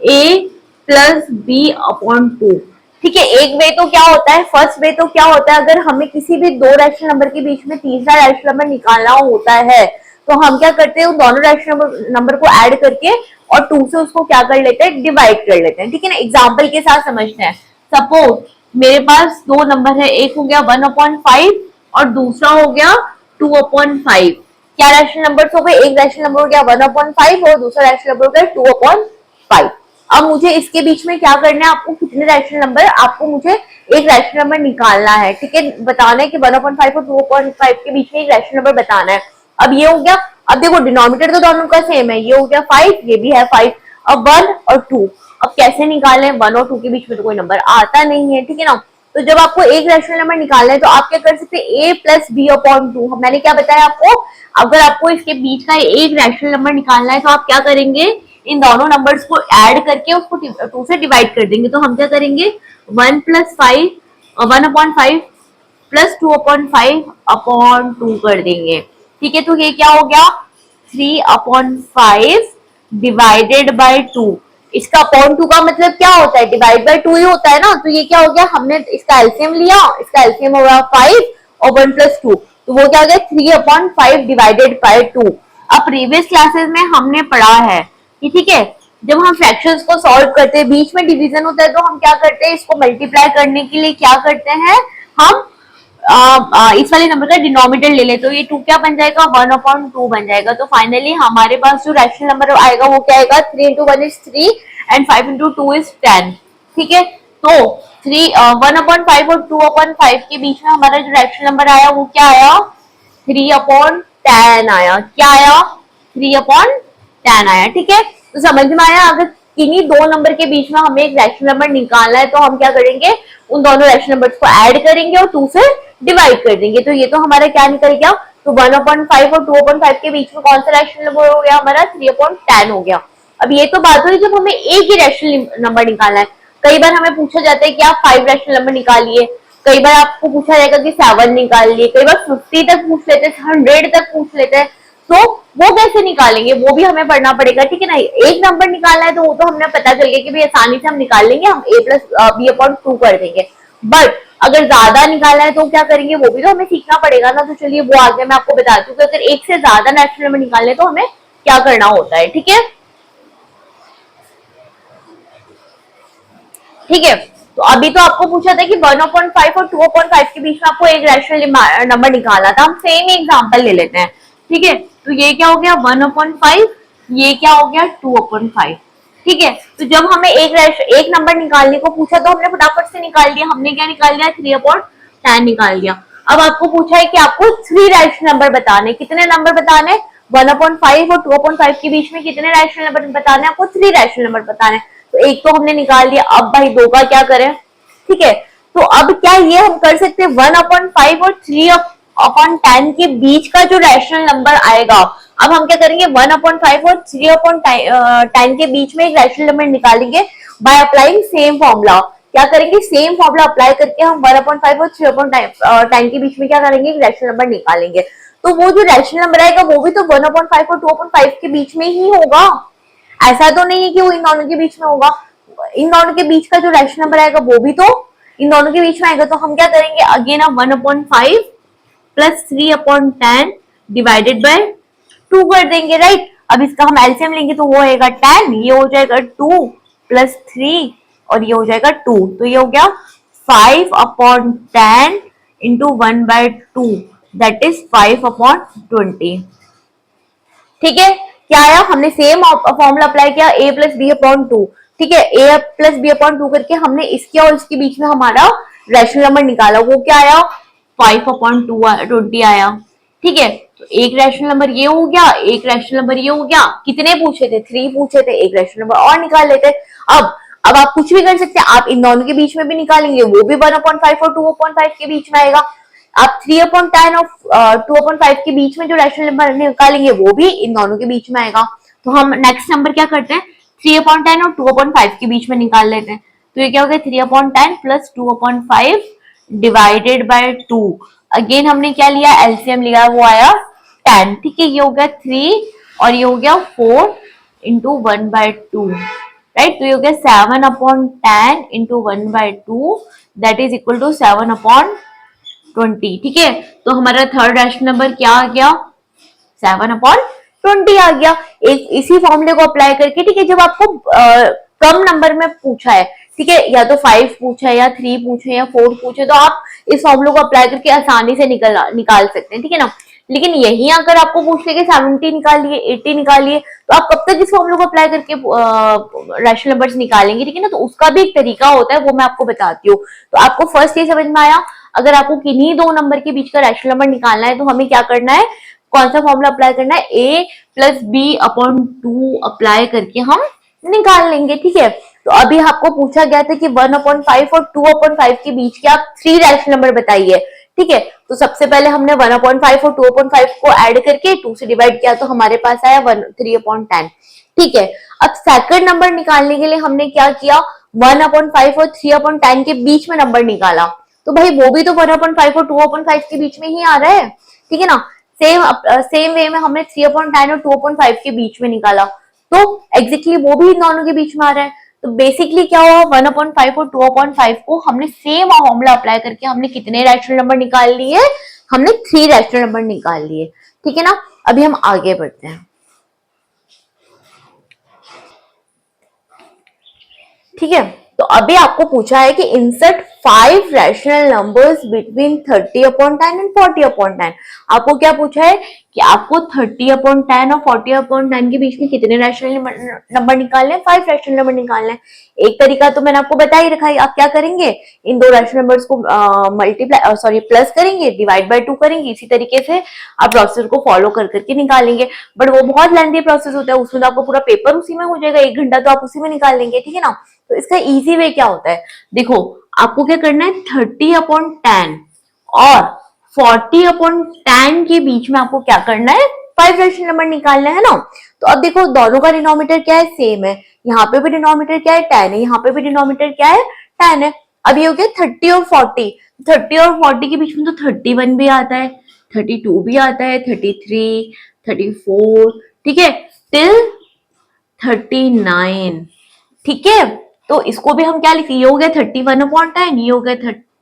ए प्लस बी अपॉन 2, ठीक है। एक वे तो क्या होता है, फर्स्ट वे तो क्या होता है, अगर हमें किसी भी दो रैशनल नंबर के बीच में तीसरा रैशनल नंबर निकालना होता है तो हम क्या करते हैं, उन दोनों रैशनल नंबर को ऐड करके और 2 से उसको क्या कर लेते हैं, डिवाइड कर लेते हैं, ठीक है ना। एग्जाम्पल के साथ समझते हैं। सपोज मेरे पास दो नंबर है, एक हो गया 1/5 और दूसरा हो गया 2/5। क्या रैशनल नंबर हो गए, एक रैशनल नंबर हो गया 1/5 और दूसरा रैशनल नंबर हो गया 2/5। अब मुझे इसके बीच में क्या करना है, आपको कितने रैशनल नंबर, आपको मुझे एक रैशनल नंबर निकालना है, ठीक है। बताना है कि 1/5 और 2/5 के बीच में एक रैशनल नंबर बताना है। अब ये हो गया, अब देखो डिनोमिनेटर तो दोनों का सेम है, ये हो गया 5, ये भी है 5। अब 1 और 2, अब कैसे निकालें, 1 और 2 के बीच में तो कोई नंबर आता नहीं है, ठीक है ना। तो जब आपको एक रैशनल नंबर निकालना है तो आप क्या कर सकते हैं, ए प्लस बी अपॉन 2। मैंने क्या बताया आपको, अगर आपको इसके बीच का एक रैशनल नंबर निकालना है तो आप क्या करेंगे, इन दोनों नंबर्स को ऐड करके उसको 2 से डिवाइड कर देंगे। तो हम क्या करेंगे, 1/5 प्लस 2/5 अपॉन 2 कर देंगे, ठीक है। तो ये क्या हो गया, 3/5 डिवाइडेड बाय 2। इसका अपॉन 2 का मतलब क्या होता है, डिवाइड बाय 2 ही होता है ना। तो ये क्या हो गया, हमने इसका एलसीएम लिया, इसका एलसीएम हो गया 5 और 1 + 2, तो वो क्या हो गया 3/5 डिवाइडेड बाय 2। अब प्रीवियस क्लासेस में हमने पढ़ा है कि ठीक है, जब हम फ्रैक्शंस को सॉल्व करते हैं, बीच में डिवीजन होता है, तो हम क्या करते हैं, इसको मल्टीप्लाई करने के लिए क्या करते हैं, हम इस वाले नंबर का डिनोमिनेटर ले लेते, तो ये 2 क्या बन जाएगा, 1/2 बन जाएगा। तो फाइनली हमारे पास जो रैशनल नंबर आएगा वो क्या आएगा, 3 × 1 = 3 एंड 5 × 2 = 10, ठीक है। तो 1/5 और 2/5 के बीच में हमारा जो रैशनल नंबर आया वो क्या आया, 3/10 आया। क्या आया, 3/10 आया, ठीक है। तो समझ में आया, अगर किन्हीं दो नंबर के बीच में हमें एक रैशनल नंबर निकालना है तो हम क्या करेंगे, उन दोनों रैशनल नंबर्स को ऐड करेंगे और 2 से डिवाइड कर देंगे। तो ये तो हमारा क्या निकल गया, तो 1/5 और 2/5 के बीच में कौन सा रैशनल नंबर हो गया, हमारा 3/10 हो गया। अब ये तो बात हुई जब हमें एक ही रैशनल नंबर निकालना है। कई बार हमें पूछा जाता है कि आप 5 रैशनल नंबर निकालिए, कई बार आपको पूछा जाएगा कि 7 निकालिए, कई बार 50 तक पूछ लेते हैं, 100 तक पूछ लेते हैं। तो वो कैसे निकालेंगे, वो भी हमें पढ़ना पड़ेगा, ठीक है ना। एक नंबर निकालना है तो वो तो हमने पता चल गया कि भाई आसानी से हम निकाल लेंगे, हम a + b/2 कर देंगे। बट अगर ज्यादा निकालना है तो क्या करेंगे, वो भी तो हमें सीखना पड़ेगा ना। तो चलिए वो आगे मैं आपको बताती हूँ कि अगर एक से ज्यादा नेचुरल नंबर निकालने तो हमें क्या करना होता है। ठीक है, ठीक है। तो अभी तो आपको पूछा था कि 1/5 और 2/5 के बीच में आपको एक रैशनल नंबर निकालना था। हम सेम एग्जांपल ले लेते हैं। ठीक है, तो ये क्या हो गया 1/5, ये क्या हो गया 2/5। ठीक है, तो जब हमें एक नंबर निकालने को पूछा तो हमने फटाफट से निकाल दिया। हमने क्या निकाल दिया 3/10 निकाल दिया। अब आपको पूछा है कि आपको 3 रैशनल नंबर बताने, कितने नंबर बताने, 1/5 और 2/5 के बीच में कितने रैशनल नंबर बताने, आपको 3 रैशनल नंबर बताने। तो एक तो हमने निकाल दिया, अब भाई दो का क्या करें। ठीक है, तो अब क्या ये हम कर सकते हैं 1/5 और 3/10 के बीच का जो रैशनल नंबर आएगा, अब हम क्या करेंगे 1/5 और 3/10 के बीच में एक रैशनल नंबर निकालेंगे बाय अप्लाइंग सेम फॉर्मूला। क्या करेंगे, सेम फॉर्मूला अप्लाई करके हम 1/5 और 3/10 के बीच में क्या करेंगे, एक रैशनल नंबर निकालेंगे। तो वो जो रैशनल नंबर आएगा वो भी तो 1/5 और 2/5 के बीच में ही होगा। ऐसा तो नहीं है कि वो इन दोनों के बीच में होगा। इन दोनों के बीच का जो रैशनल नंबर आएगा वो भी तो इन दोनों के बीच में आएगा। तो हम क्या करेंगे, अगेन हम 1/5 प्लस 3/10 डिवाइडेड बाय 2 कर देंगे, राइट। अब इसका हम एलसीएम लेंगे तो वो आएगा 10, ये हो जाएगा 2 प्लस 3 और ये हो जाएगा 2। तो ये हो गया 5/10 इंटू 1/2, दैट इज 5/20। ठीक है, क्या आया, हमने सेम फॉर्मूला अप्लाई किया a plus b upon two. ठीक है, a plus b upon two करके हमने इसके और इसके बीच में हमारा रैशनल नंबर निकाला, वो क्या आया 5/20 आया। ठीक है, तो एक रैशनल नंबर ये हो गया, एक रैशनल नंबर ये हो गया। कितने पूछे थे, 3 पूछे थे, एक रैशनल नंबर और निकाल लेते। अब आप कुछ भी कर सकते हैं, आप इन दोनों के बीच में भी निकालेंगे, वो भी 1/5 और 2/5 के बीच में आएगा। आप 3/10 और 2/5 के बीच में जो रैशनल नंबर निकालेंगे वो भी इन दोनों के बीच में आएगा। तो हम नेक्स्ट नंबर क्या करते हैं, 3/10 और 2/5 के बीच में निकाल लेते हैं। तो ये क्या हो गया 3/10 प्लस 2/5 डिवाइडेड बाय 2। अगेन हमने क्या लिया, एलसीएम लिया, वो आया 10। ठीक है, ये हो गया 3 और ये हो गया 4 इंटू 1/2, राइट। तो ये हो गया 7/10 into 1/2, that is equal to 7/20। ठीक है, तो हमारा थर्ड रैशनल नंबर क्या आ गया, 7/20 आ गया। एक इसी फॉर्मूले को अप्लाई करके, ठीक है, जब आपको कम नंबर में पूछा है, ठीक है, या तो 5 पूछा है या 3 पूछे या 4 पूछे, तो आप इस फॉर्मूले को अप्लाई करके आसानी से निकाल सकते हैं। ठीक है ना। लेकिन यही अगर आपको पूछ ले 70 निकालिए, 80 निकालिए, तो आप कब तक इस फॉर्मूले को अप्लाई करके रैशनल नंबर्स निकालेंगे। ठीक है ना, तो उसका भी एक तरीका होता है, वो मैं आपको बताती हूँ। तो आपको फर्स्ट ये समझ में आया, अगर आपको किन्हीं दो नंबर के बीच का रैशनल नंबर निकालना है तो हमें क्या करना है, कौन सा फॉर्मूला अप्लाई करना है, a plus b upon 2 apply करके हम निकाल लेंगे। ठीक है, तो अभी आपको पूछा गया था कि 1/5 और 2/5 के बीच के आप 3 रैशनल नंबर बताइए। ठीक है, तो सबसे पहले हमने 1/5 और 2/5 को ऐड करके 2 से डिवाइड किया, तो हमारे पास आया 3/10। ठीक है, अब सेकंड नंबर निकालने के लिए हमने क्या किया, 1/5 और 3/10 के बीच में नंबर निकाला। तो भाई वो भी तो 1/5 और 2/5 के बीच में ही आ रहा है। ठीक है ना, सेम वे में हमने 3/10 और 2/5 के बीच में निकाला, तो एग्जैक्टली वो भी इन दोनों के बीच में आ रहा है। तो बेसिकली क्या हुआ, 1/5 और 2/5 को हमने सेम फॉर्मूला अप्लाई करके हमने कितने रैशनल नंबर निकाल लिए, हमने 3 रैशनल नंबर निकाल लिए। ठीक है ना, अभी हम आगे बढ़ते हैं। ठीक है, तो अभी आपको पूछा है कि insert 5 rational numbers between 30/10 and 40/10। आपको क्या पूछा है कि आपको 30/10 और 40/10 के बीच में कितने रैशनल नंबर निकालने हैं, 5 रैशनल नंबर निकालने हैं। एक तरीका तो मैंने आपको बता ही रखा है, आप क्या करेंगे, इन दो रैशनल नंबर्स को प्लस करेंगे, डिवाइड बाय 2 करेंगे। इसी तरीके से आप प्रोसेस को फॉलो कर करके निकालेंगे, बट वो बहुत लेंथी प्रोसेस होता है, उसमें तो आपको पूरा पेपर उसी में हो जाएगा, 1 घंटा तो आप उसी में निकाल लेंगे। ठीक है ना, तो इसका इजी वे क्या होता है, देखो आपको क्या करना है, 30/10 और 40/10 के बीच में आपको क्या करना है, 5 रैशनल नंबर निकालना है ना। तो अब देखो दोनों का डिनोमिनेटर क्या है, सेम है। यहाँ पे भी डिनोमिनेटर क्या है, 10 है। यहाँ पे भी डिनोमिनेटर क्या है, 10 है। अब ये हो गया 30 और 40। 30 और 40 के बीच में तो 31 भी आता है, 32 भी आता है, 33, 34, ठीक है, टिल 39। ठीक है, तो इसको भी हम क्या लिखेंगे, ये हो गया 31/10, ये हो गया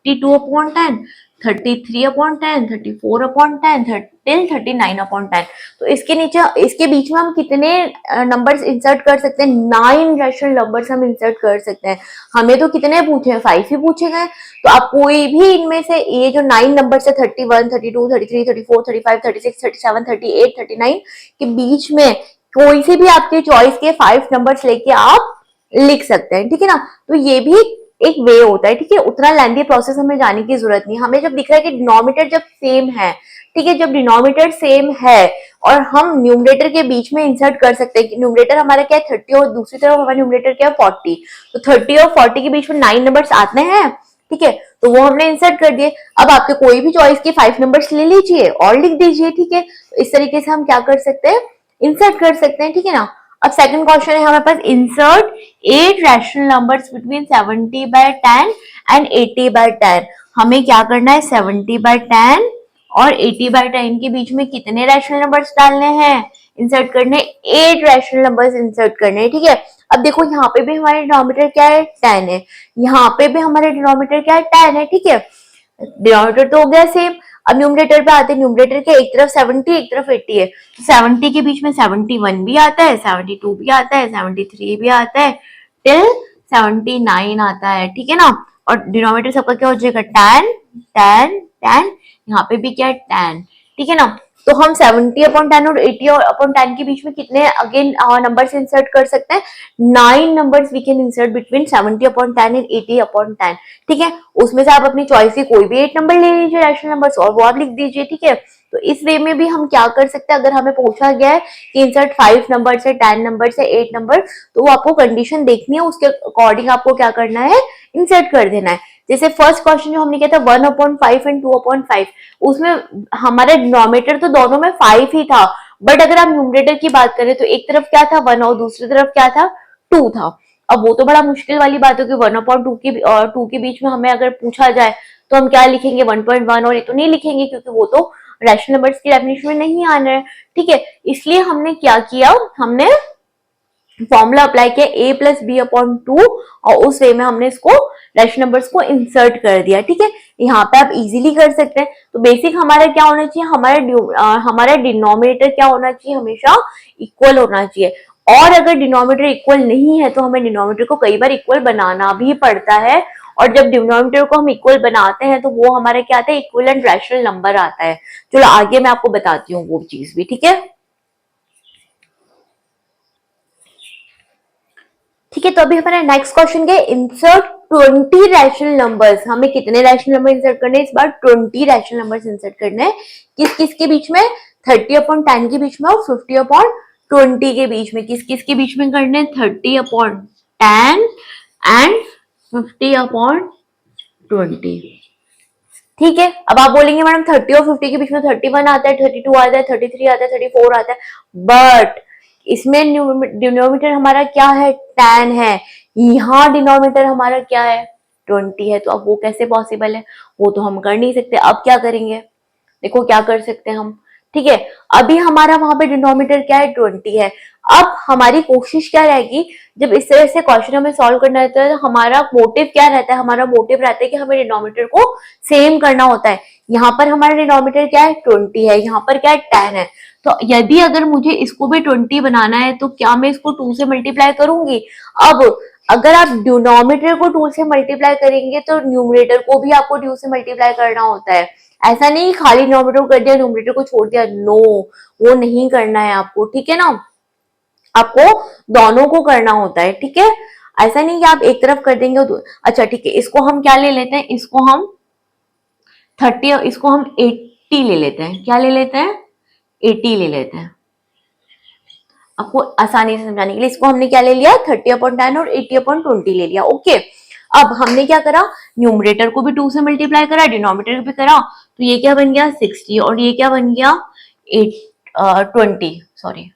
52/10, 33/10, 34/10, टिल 39/10। तो इसके नीचे, इसके बीच में हम कितने नंबर्स इंसर्ट कर सकते हैं? 9 रैशनल नंबर्स हम इंसर्ट कर सकते हैं। हमें तो कितने पूछे हैं? 5 ही पूछे गए। तो आप कोई भी इनमें से ये जो 9 नंबर्स है 31, 32, 33, 34, 35, 36, 37, 38, 39 के बीच में कोई से भी आपके चॉइस के 5 नंबर्स लेके आप लिख सकते हैं, ठीक है ना। तो ये भी एक वे होता है, ठीक है। उतना लेंथी प्रोसेस हमें जाने की जरूरत नहीं। हमें जब दिख रहा है कि डिनोमिनेटर जब सेम है, ठीक है, जब डिनोमिनेटर सेम है और हम न्यूमरेटर के बीच में इंसर्ट कर सकते हैं कि न्यूमरेटर हमारा क्या है 30 और दूसरी तरफ हमारा न्यूमरेटर क्या है 40, तो 30 और 40 के बीच में 9 नंबर्स आते हैं, ठीक है, तो वो हमने इंसर्ट कर दिए। अब आपके कोई भी चॉइस के 5 नंबर्स ले लीजिए और लिख दीजिए, ठीक है। तो इस तरीके से हम क्या कर सकते हैं? इंसर्ट कर सकते हैं, ठीक है ना। अब सेकंड क्वेश्चन है हमारे पास, insert 8 rational numbers between 70/10 and 80/10। हमें क्या करना है? 70/10 और 80/10 के बीच में कितने रैशनल नंबर्स डालने हैं? इंसर्ट करने 8 रैशनल नंबर्स इंसर्ट करने हैं, ठीक है। अब देखो यहाँ पे भी हमारे डिनोमिनेटर क्या है? 10 है। यहाँ पे भी हमारे डिनोमिनेटर क्या है? 10 है, ठीक है। डिनोमिनेटर तो हो गया सेम। अब न्यूमरेटर पे आते हैं। न्यूमरेटर के एक तरफ 70, एक तरफ 80 है। तो 70 के बीच में 71 भी आता है, 72 भी आता है, 73 भी आता है, टिल 79 आता है, ठीक है ना। और डिनोमिनेटर सबका क्या हो जाएगा? 10 10 10। यहाँ पे भी क्या है? 10, ठीक है ना। तो हम 70/10 और 80/10 के बीच में कितने अगेन नंबर्स इंसर्ट कर सकते हैं? 9 numbers we can insert between 70/10 and 80/10, ठीक है। उसमें से आप अपनी चॉइस के कोई भी 8 नंबर ले लीजिए रैशनल नंबर्स और वो आप लिख दीजिए, ठीक है। तो इस वे में भी हम क्या कर सकते हैं? अगर हमें पूछा गया है कि इंसर्ट 5 नंबर से, 10 नंबर से, 8 नंबर, तो वो आपको कंडीशन देखनी है, उसके अकॉर्डिंग आपको क्या करना है? इंसर्ट कर देना है। जैसे फर्स्ट क्वेश्चन जो हमने किया था 1/5 एंड 2/5, उसमें हमारा डिनोमिनेटर तो दोनों में 5 ही था, बट अगर आप न्यूमरेटर की बात करें तो एक तरफ क्या था? 1 और दूसरी तरफ क्या था? 2 था। अब वो तो बड़ा मुश्किल वाली बात है कि 1/2 के और 2 के बीच में हमें अगर पूछा जाए तो हम क्या लिखेंगे? 1.1, और ये तो नहीं लिखेंगे क्योंकि वो तो रैशनल नंबर्स की डेफिनेशन में नहीं आना है, ठीक है। इसलिए हमने क्या किया? हमने फॉर्मूला अप्लाई किया a+b/2 और उस वे में हमने इसको रैशनल नंबर्स को इंसर्ट कर दिया, ठीक है। यहाँ पे आप इजीली कर सकते हैं। तो बेसिक हमारा क्या होना चाहिए? हमारा डिनोमिनेटर क्या होना चाहिए? हमेशा इक्वल होना चाहिए। और अगर डिनोमिनेटर इक्वल नहीं है तो हमें डिनोमिनेटर को कई बार इक्वल बनाना भी पड़ता है, और जब डिनोमिनेटर को हम इक्वल बनाते हैं तो वो हमारा क्या आता है? इक्विवेलेंट रैशनल नंबर आता है। चलो आगे मैं आपको बताती हूँ वो चीज भी, ठीक है। ठीक है, तो अभी हमारा नेक्स्ट क्वेश्चन है, इंसर्ट 20 रैशनल नंबर्स। हमें कितने रैशनल नंबर इंसर्ट करने हैं इस बार? 20 रैशनल नंबर्स इंसर्ट करने हैं। किस किस के बीच में? 30/10 के बीच में और 50/20 के बीच में। किस किस के बीच में करने हैं? 30/10 एंड 50/20, ठीक है। अब आप बोलेंगे मैडम 30 और 50 के बीच में 31 आता है, 32 आता है, 33 आता है, 34 आता है, बट इसमें डिनोमिनेटर हमारा क्या है? 10 है। यहाँ डिनोमिनेटर हमारा क्या है? 20 है। तो अब वो कैसे पॉसिबल है? वो तो हम कर नहीं सकते। अब क्या करेंगे? देखो क्या कर सकते हैं हम, ठीक है। अभी हमारा वहां पे डिनोमिनेटर क्या है? 20 है। अब हमारी कोशिश क्या रहेगी? जब इस तरह से क्वेश्चन हमें सॉल्व करना रहता है तो हमारा मोटिव क्या रहता है? हमारा मोटिव रहता है कि हमें डिनोमिनेटर को सेम करना होता है। यहाँ पर हमारा डिनोमिनेटर क्या है? 20 है, यहाँ पर क्या है? 10 है। तो यदि अगर मुझे इसको भी 20 बनाना है तो क्या मैं इसको 2 से मल्टीप्लाई करूंगी? अब अगर आप डिनोमिनेटर को 2 से मल्टीप्लाई करेंगे तो न्यूमरेटर को भी आपको 2 से मल्टीप्लाई करना होता है। ऐसा नहीं खाली डिनोमिनेटर कर दिया, न्यूमरेटर को छोड़ दिया, नो, वो नहीं करना है आपको, ठीक है ना। आपको दोनों को करना होता है, ठीक है। ऐसा नहीं कि आप एक तरफ कर देंगे तो अच्छा ठीक है। इसको हम क्या ले लेते हैं? इसको हम 30, इसको हम 80 ले लेते हैं। क्या ले लेते हैं? 80 ले लेते हैं। आपको आसानी से समझाने के लिए इसको हमने क्या ले लिया? 30/10 और 80/20 ले लिया, ओके। अब हमने क्या करा? न्यूमरेटर को भी 2 से मल्टीप्लाई करा, डिनोमिनेटर भी करा, तो ये क्या बन गया? 60, और ये क्या बन गया? 20, सॉरी।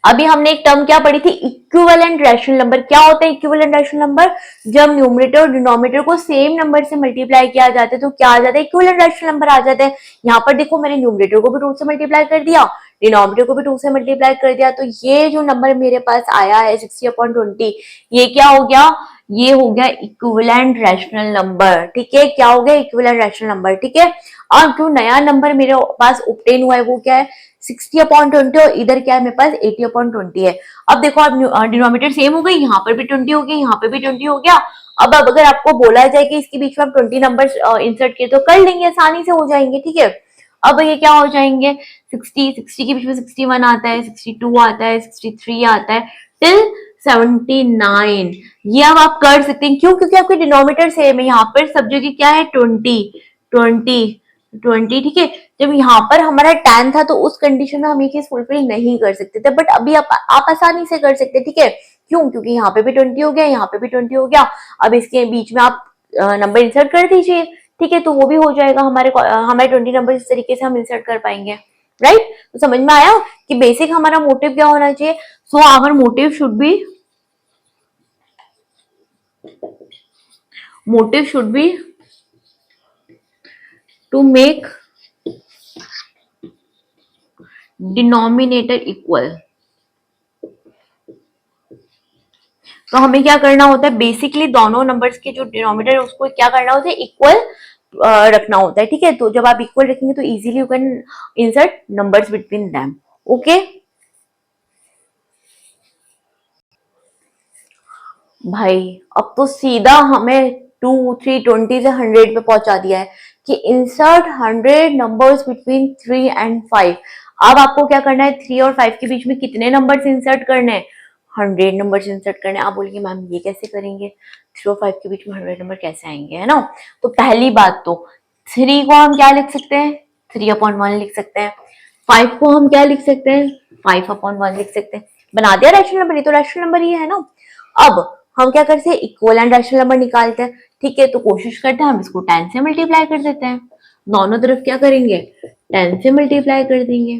अभी हमने एक टर्म क्या पढ़ी थी? Equivalent rational number. क्या होता है इक्विवेलेंट रैशनल नंबर? जब न्यूमरेटर और डिनोमिनेटर को सेम नंबर से मल्टीप्लाई किया जाता है तो क्या आ जाता है? इक्विवेलेंट रैशनल नंबर आ जाता है। यहाँ पर देखो मैंने न्यूमरेटर को भी 2 से मल्टीप्लाई कर दिया, डिनोमिनेटर को भी 2 से मल्टीप्लाई कर दिया, तो ये जो नंबर मेरे पास आया है 60/20, ये क्या हो गया? ये हो गया इक्विवेलेंट रैशनल नंबर, ठीक है। क्या हो गया? इक्विवेलेंट रैशनल नंबर, ठीक है। और जो नया नंबर मेरे पास ऑब्टेन हुआ है वो क्या है? 60/20, और इधर क्या है मेरे पास? 80/20 है। अब देखो, अब डिनोमिनेटर सेम हो गई, यहाँ पर भी 20 हो गया, यहाँ पे भी 20 हो गया। अब अगर आपको बोला जाए कि इसके बीच में आप 20 नंबर इंसर्ट किए तो कर लेंगे, आसानी से हो जाएंगे, ठीक है। अब ये क्या हो जाएंगे? 60 के बीच में 61 आता है, 62 आता है, 63 आता है, टिल 79। ये अब आप कर सकते हैं, क्यों? क्योंकि आपके डिनोमिनेटर सेम है, यहाँ पर सब जगह क्या है? 20, ठीक है। जब यहाँ पर हमारा 10 था तो उस कंडीशन में हम ये चीज फुलफिल नहीं कर सकते थे, बट अभी आप आसानी से कर सकते हैं, ठीक है। क्यों? क्योंकि यहाँ पे भी 20 हो गया, यहाँ पे भी 20 हो गया। अब इसके बीच में आप नंबर इंसर्ट कर दीजिए, ठीक है, तो वो भी हो जाएगा। हमारे 20 नंबर इस तरीके से हम इंसर्ट कर पाएंगे, राइट। तो समझ में आया कि बेसिक हमारा मोटिव क्या होना चाहिए? So our motive should be to make denominator equal. तो हमें क्या करना होता है? बेसिकली दोनों नंबर्स के जो डिनोमिनेटर है उसको क्या करना होता है? इक्वल रखना होता है, ठीक है। तो जब आप इक्वल रखेंगे तो easily you can insert numbers between them, okay. भाई अब तो सीधा हमें 2, 3, 20 से 100 पे पहुंचा दिया है कि इंसर्ट 100 नंबर्स बिटवीन 3 एंड 5। अब आपको क्या करना है? 3 और 5 के बीच में कितने नंबर्स इंसर्ट करने हैं? 100 नंबर्स इंसर्ट करने हैं। आप बोलेंगे मैम ये कैसे करेंगे? 3 और 5 के बीच में 100 नंबर कैसे आएंगे, है ना। तो पहली बात तो 3 को हम क्या लिख सकते हैं? 3/1 लिख सकते हैं। 5 को हम क्या लिख सकते हैं? 5/1 लिख सकते हैं। बना दिया रैशनल नंबर, ये तो रैशनल नंबर ही है ना। अब हम क्या करते हैं? इक्वलेंट रैशनल नंबर निकालते हैं, ठीक है। तो कोशिश करते हैं हम इसको 10 से मल्टीप्लाई कर देते हैं। दोनों तरफ क्या करेंगे? 10 से मल्टीप्लाई कर देंगे।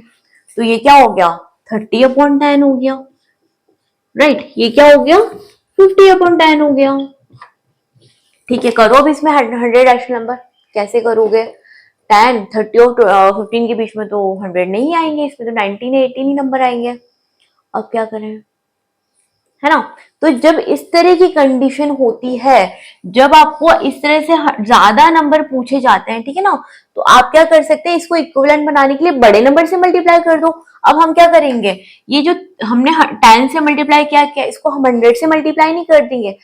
तो ये क्या हो गया? 30/10 हो गया, राइट। ये क्या हो गया? 50/10 हो गया, ठीक है। करो अब इसमें 100 रैशनल नंबर। कैसे करोगे? 10, 30 और 15 के बीच में तो 100 नहीं आएंगे, इसमें तो 19 या 18 ही नंबर आएंगे। अब क्या करें, है ना। तो जब इस तरह की कंडीशन होती है, जब आपको इस तरह से ज्यादा नंबर पूछे जाते हैं, ठीक है ना, तो आप क्या कर सकते हैं? इसको इक्विवेलेंट बनाने के लिए बड़े नंबर से मल्टीप्लाई कर दो। अब हम क्या करेंगे? ये जो हमने 10 से मल्टीप्लाई किया, इसको हम 100 से मल्टीप्लाई नहीं कर देंगे।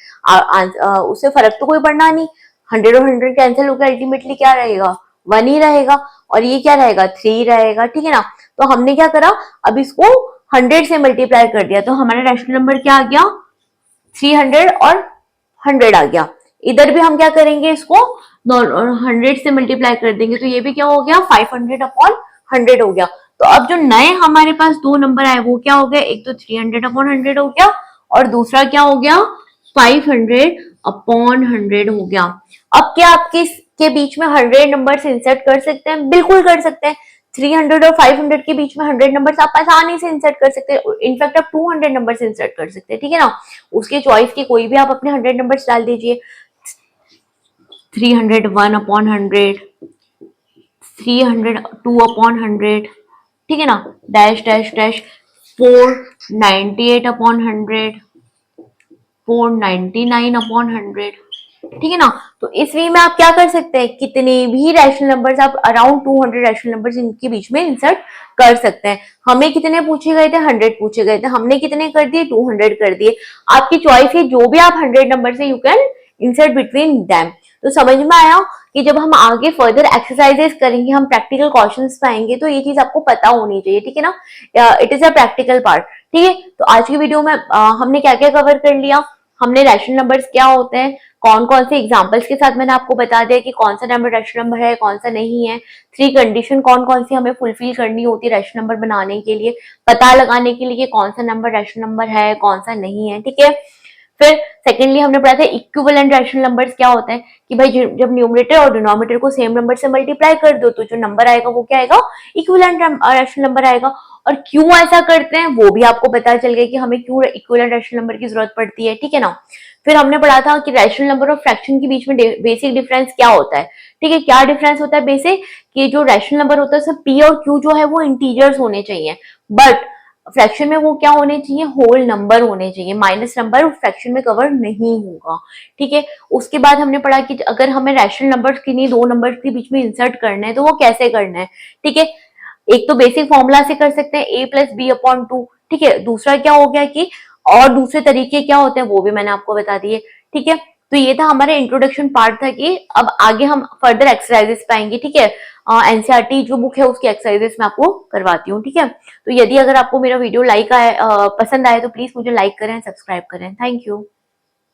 उससे फर्क तो कोई पड़ना नहीं। 100 और 100 कैंसिल होकर अल्टीमेटली क्या रहेगा? 1 ही रहेगा। और ये क्या रहेगा? 3 रहेगा, ठीक है ना। तो हमने क्या करा? अब इसको 100 से मल्टीप्लाई कर दिया, तो हमारा रैशनल नंबर क्या आ गया? 300 और 100 आ गया। इधर भी हम क्या करेंगे? इसको 100 से मल्टीप्लाई कर देंगे, तो ये भी क्या हो गया? 500/100 हो गया। तो अब जो नए हमारे पास दो नंबर आए वो क्या हो गया? एक तो 300/100 हो गया, और दूसरा क्या हो गया? 500/100 हो गया। अब क्या आपके के बीच में 100 नंबर इंसर्ट कर सकते हैं? बिल्कुल कर सकते हैं। 300 और 500 के बीच में 100 नंबर्स आप आसानी से इंसर्ट कर सकते हैं। इनफैक्ट आप 200 नंबर्स इंसर्ट कर सकते हैं, ठीक है ना। उसके चॉइस के कोई भी आप अपने 100 नंबर्स डाल दीजिए। 300/100, 302/100, ठीक है ना, डैश डैश डैश, 498/100, 499/100, ठीक है ना। तो इस वे में आप क्या कर सकते हैं? कितने भी रैशनल नंबर्स आप अराउंड 200 रैशनल नंबर्स इनके बीच में इंसर्ट कर सकते हैं। हमें कितने पूछे गए थे? 100 पूछे गए थे, हमने कितने कर दिए? 200 कर दिए। आपकी चॉइस है, जो भी आप 100 नंबर से you can insert between them. तो समझ में आया कि जब हम आगे फर्दर एक्सरसाइजेस करेंगे, हम प्रैक्टिकल क्वेश्चंस पाएंगे, तो ये चीज आपको पता होनी चाहिए, ठीक है ना। It is a practical part, ठीक है। तो आज की वीडियो में हमने क्या क्या कवर कर लिया? हमने रैशनल नंबर्स क्या होते हैं, कौन कौन से एग्जांपल्स के साथ मैंने आपको बता दिया कि कौन सा नंबर रैशनल नंबर है, कौन सा नहीं है। 3 कंडीशन कौन कौन सी हमें फुलफिल करनी होती है रैशनल नंबर बनाने के लिए, पता लगाने के लिए कौन सा नंबर रैशनल नंबर है, कौन सा नहीं है, ठीक है। फिर सेकेंडली हमने पढ़ा था इक्विवेलेंट रैशनल नंबर्स क्या होते हैं, कि भाई जब न्यूमरेटर और डिनोमिनेटर को सेम नंबर से मल्टीप्लाई कर दो तो जो नंबर आएगा वो क्या आएगा? इक्विवेलेंट रैशनल नंबर आएगा। और क्यों ऐसा करते हैं वो भी आपको पता चल गया कि हमें क्यों इक्विवेलेंट रैशनल नंबर की जरूरत पड़ती है, ठीक है ना। फिर हमने पढ़ा था कि रैशनल नंबर और फ्रैक्शन के बीच में बेसिक डिफरेंस क्या होता है, ठीक है। क्या डिफरेंस होता है बेसिक? कि जो रैशनल नंबर होता है उसमें पी और क्यू जो है वो इंटीजर्स होने चाहिए, बट फ्रैक्शन में वो क्या होने चाहिए, होल नंबर होने चाहिए, माइनस नंबर फ्रैक्शन में कवर नहीं होगा। ठीक है, उसके बाद हमने पढ़ा कि अगर हमें रैशनल नंबर्स किन्हीं दो नंबर्स के बीच में इंसर्ट करना है तो वो कैसे करना है। ठीक है, एक तो बेसिक फॉर्मूला से कर सकते हैं, a plus b upon two. ठीक है, दूसरा क्या हो गया कि और दूसरे तरीके क्या होते हैं वो भी मैंने आपको बता दिए। ठीक है, तो ये था हमारा इंट्रोडक्शन पार्ट था कि अब आगे हम फर्दर एक्सरसाइजेस पाएंगे। ठीक है, एनसीईआरटी जो बुक है उसकी एक्सरसाइजेस मैं आपको करवाती हूँ। ठीक है, तो यदि अगर आपको मेरा वीडियो पसंद आए तो प्लीज मुझे लाइक करें, सब्सक्राइब करें। Thank you.